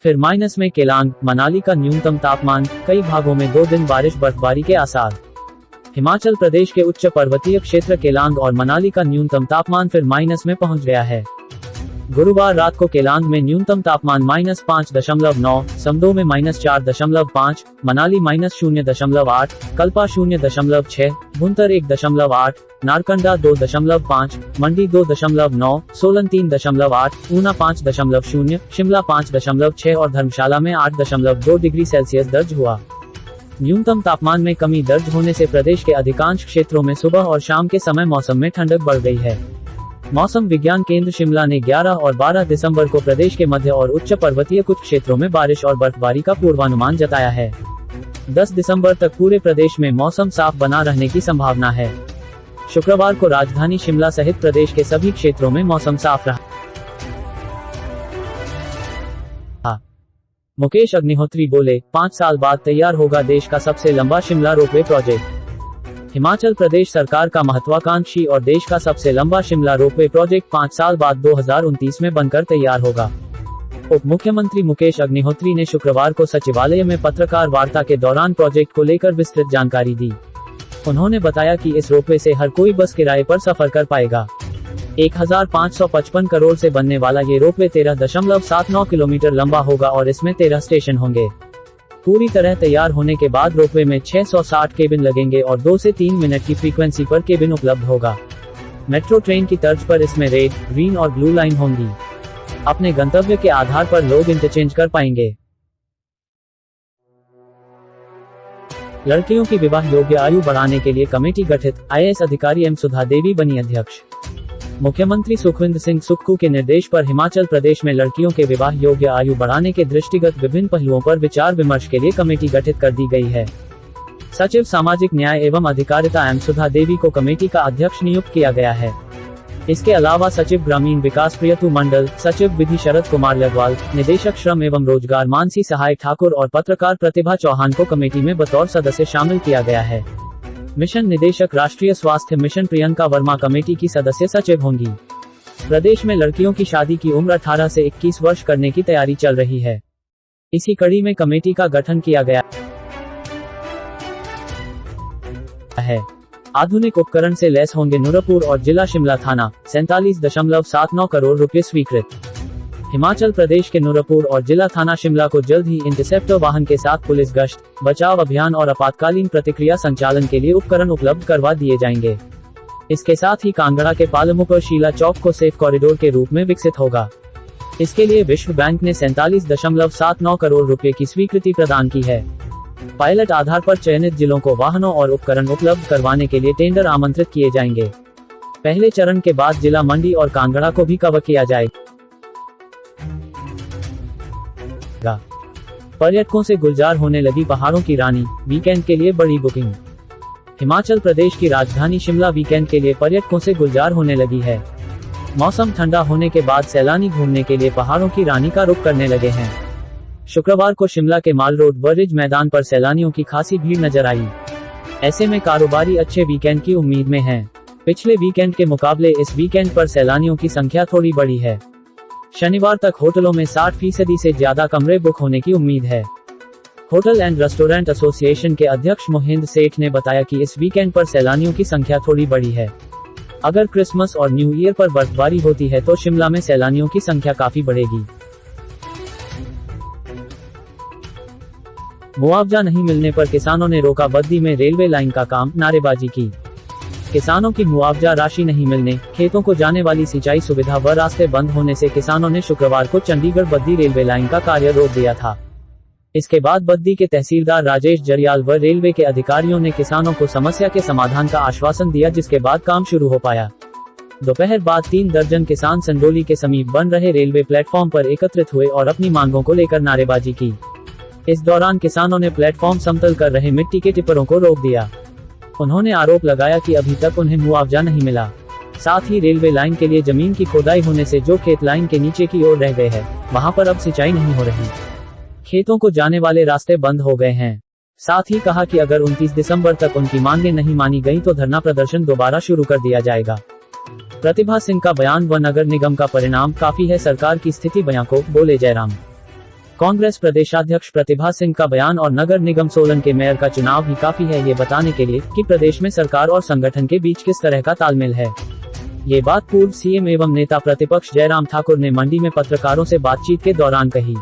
फिर माइनस में केलांग, मनाली का न्यूनतम तापमान, कई भागों में 2 दिन बारिश बर्फबारी के आसार। हिमाचल प्रदेश के उच्च पर्वतीय क्षेत्र केलांग और मनाली का न्यूनतम तापमान फिर माइनस में पहुंच गया है। गुरुवार रात को केलांग में न्यूनतम तापमान -5.9, समदो में -4.5, मनाली -0.8, कल्पा 0.6, भुंतर 1.8, नारकंडा 2.5, मंडी 2.9, सोलन 3.8, ऊना 5.0, शिमला 5.6 और धर्मशाला में 8.2 डिग्री सेल्सियस दर्ज हुआ। न्यूनतम तापमान में कमी दर्ज होने से प्रदेश के अधिकांश क्षेत्रों में सुबह और शाम के समय मौसम में ठंडक बढ़ गई है। मौसम विज्ञान केंद्र शिमला ने 11 और 12 दिसंबर को प्रदेश के मध्य और उच्च पर्वतीय कुछ क्षेत्रों में बारिश और बर्फबारी का पूर्वानुमान जताया है। 10 दिसंबर तक पूरे प्रदेश में मौसम साफ बना रहने की संभावना है। शुक्रवार को राजधानी शिमला सहित प्रदेश के सभी क्षेत्रों में मौसम साफ रहा। मुकेश अग्निहोत्री बोले, 5 साल बाद तैयार होगा देश का सबसे लंबा शिमला रोपवे प्रोजेक्ट। हिमाचल प्रदेश सरकार का महत्वाकांक्षी और देश का सबसे लंबा शिमला रोपवे प्रोजेक्ट 5 साल बाद 2029 में बनकर तैयार होगा। उप मुख्यमंत्री मुकेश अग्निहोत्री ने शुक्रवार को सचिवालय में पत्रकार वार्ता के दौरान प्रोजेक्ट को लेकर विस्तृत जानकारी दी। उन्होंने बताया कि इस रोपवे से हर कोई बस किराए पर सफर कर पाएगा। 1555 करोड़ से बनने वाला ये रोपवे 13.79 किलोमीटर लंबा होगा और इसमें 13 स्टेशन होंगे। पूरी तरह तैयार होने के बाद रोपवे में 660 केबिन लगेंगे और 2 से 3 मिनट की फ्रीक्वेंसी पर केबिन उपलब्ध होगा। मेट्रो ट्रेन की तर्ज पर इसमें रेड, ग्रीन और ब्लू लाइन होंगी। अपने गंतव्य के आधार पर लोग इंटरचेंज कर पाएंगे। लड़कियों की विवाह योग्य आयु बढ़ाने के लिए कमेटी गठित, IAS अधिकारी एम सुधा देवी बनी अध्यक्ष। मुख्यमंत्री सुखविंदर सिंह सुक्खू के निर्देश पर हिमाचल प्रदेश में लड़कियों के विवाह योग्य आयु बढ़ाने के दृष्टिगत विभिन्न पहलुओं पर विचार विमर्श के लिए कमेटी गठित कर दी गई है। सचिव सामाजिक न्याय एवं अधिकारिता एम सुधा देवी को कमेटी का अध्यक्ष नियुक्त किया गया है। इसके अलावा सचिव ग्रामीण विकास प्रियतु मंडल, सचिव विधि शरद कुमार लगवाल, निदेशक श्रम एवं रोजगार मानसी सहाय ठाकुर और पत्रकार प्रतिभा चौहान को कमेटी में बतौर सदस्य शामिल किया गया है। मिशन निदेशक राष्ट्रीय स्वास्थ्य मिशन प्रियंका वर्मा कमेटी की सदस्य सचिव होंगी। प्रदेश में लड़कियों की शादी की उम्र 18 से 21 वर्ष करने की तैयारी चल रही है। इसी कड़ी में कमेटी का गठन किया गया है। आधुनिक उपकरण से लैस होंगे नूरपुर और जिला शिमला थाना, 47.79 करोड़ रुपए स्वीकृत। हिमाचल प्रदेश के नूरपुर और जिला थाना शिमला को जल्द ही इंटरसेप्टर वाहन के साथ पुलिस गश्त, बचाव अभियान और आपातकालीन प्रतिक्रिया संचालन के लिए उपकरण उपलब्ध करवा दिए जाएंगे। इसके साथ ही कांगड़ा के पालमुपुर शीला चौक को सेफ कॉरिडोर के रूप में विकसित होगा। इसके लिए विश्व बैंक ने 47.79 करोड़ रुपए की स्वीकृति प्रदान की है। पायलट आधार पर चयनित जिलों को वाहनों और उपकरण उपलब्ध करवाने के लिए टेंडर आमंत्रित किए जाएंगे। पहले चरण के बाद जिला मंडी और कांगड़ा को भी कवर किया जाएगा। पर्यटकों से गुलजार होने लगी पहाड़ों की रानी, वीकेंड के लिए बड़ी बुकिंग। हिमाचल प्रदेश की राजधानी शिमला वीकेंड के लिए पर्यटकों से गुलजार होने लगी है। मौसम ठंडा होने के बाद सैलानी घूमने के लिए पहाड़ों की रानी का रुख करने लगे हैं। शुक्रवार को शिमला के माल रोड व रिज मैदान पर सैलानियों की खासी भीड़ नजर आई। ऐसे में कारोबारी अच्छे वीकेंड की उम्मीद में हैं। पिछले वीकेंड के मुकाबले इस वीकेंड पर सैलानियों की संख्या थोड़ी बढ़ी है। शनिवार तक होटलों में 60% से ज्यादा कमरे बुक होने की उम्मीद है। होटल एंड रेस्टोरेंट एसोसिएशन के अध्यक्ष मोहिंद्र सेठ ने बताया कि इस वीकेंड पर सैलानियों की संख्या थोड़ी बढ़ी है। अगर क्रिसमस और न्यू ईयर पर बर्फबारी होती है तो शिमला में सैलानियों की संख्या काफी बढ़ेगी। मुआवजा नहीं मिलने पर किसानों ने रोका बद्दी में रेलवे लाइन का काम, नारेबाजी की। किसानों की मुआवजा राशि नहीं मिलने, खेतों को जाने वाली सिंचाई सुविधा व रास्ते बंद होने से किसानों ने शुक्रवार को चंडीगढ़ बद्दी रेलवे लाइन का कार्य रोक दिया था। इसके बाद बद्दी के तहसीलदार राजेश जरियाल व रेलवे के अधिकारियों ने किसानों को समस्या के समाधान का आश्वासन दिया, जिसके बाद काम शुरू हो पाया। दोपहर बाद 3 दर्जन किसान संडोली के समीप बन रहे रेलवे प्लेटफॉर्म पर एकत्रित हुए और अपनी मांगों को लेकर नारेबाजी की। इस दौरान किसानों ने प्लेटफॉर्म समतल कर रहे मिट्टी के टिप्परों को रोक दिया। उन्होंने आरोप लगाया कि अभी तक उन्हें मुआवजा नहीं मिला। साथ ही रेलवे लाइन के लिए जमीन की खोदाई होने से जो खेत लाइन के नीचे की ओर रह गए हैं, वहां पर अब सिंचाई नहीं हो रही। खेतों को जाने वाले रास्ते बंद हो गए हैं। साथ ही कहा कि अगर 29 दिसंबर तक उनकी मांगें नहीं मानी गई तो धरना प्रदर्शन दोबारा शुरू कर दिया जाएगा। प्रतिभा सिंह का बयान व नगर निगम का परिणाम काफी है सरकार की स्थिति बयां को, बोले जयराम। कांग्रेस प्रदेशाध्यक्ष प्रतिभा सिंह का बयान और नगर निगम सोलन के मेयर का चुनाव ही काफी है ये बताने के लिए कि प्रदेश में सरकार और संगठन के बीच किस तरह का तालमेल है। ये बात पूर्व सीएम एवं नेता प्रतिपक्ष जयराम ठाकुर ने मंडी में पत्रकारों से बातचीत के दौरान कही।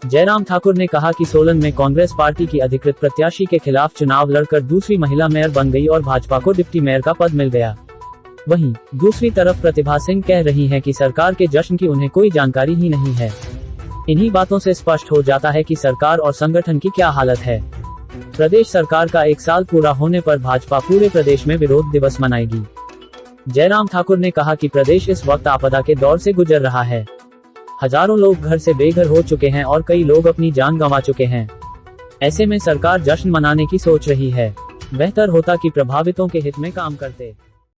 जयराम ठाकुर ने कहा कि सोलन में कांग्रेस पार्टी की अधिकृत प्रत्याशी के खिलाफ चुनाव लड़कर दूसरी महिला मेयर बन गई और भाजपा को डिप्टी मेयर का पद मिल गया। वहीं दूसरी तरफ प्रतिभा सिंह कह रही हैं कि सरकार के जश्न की उन्हें कोई जानकारी ही नहीं है। इन्हीं बातों से स्पष्ट हो जाता है कि सरकार और संगठन की क्या हालत है। प्रदेश सरकार का 1 साल पूरा होने पर भाजपा पूरे प्रदेश में विरोध दिवस मनाएगी। जयराम ठाकुर ने कहा कि प्रदेश इस वक्त आपदा के दौर से गुजर रहा है। हजारों लोग घर से बेघर हो चुके हैं और कई लोग अपनी जान गंवा चुके हैं। ऐसे में सरकार जश्न मनाने की सोच रही है। बेहतर होता कि प्रभावितों के हित में काम करते।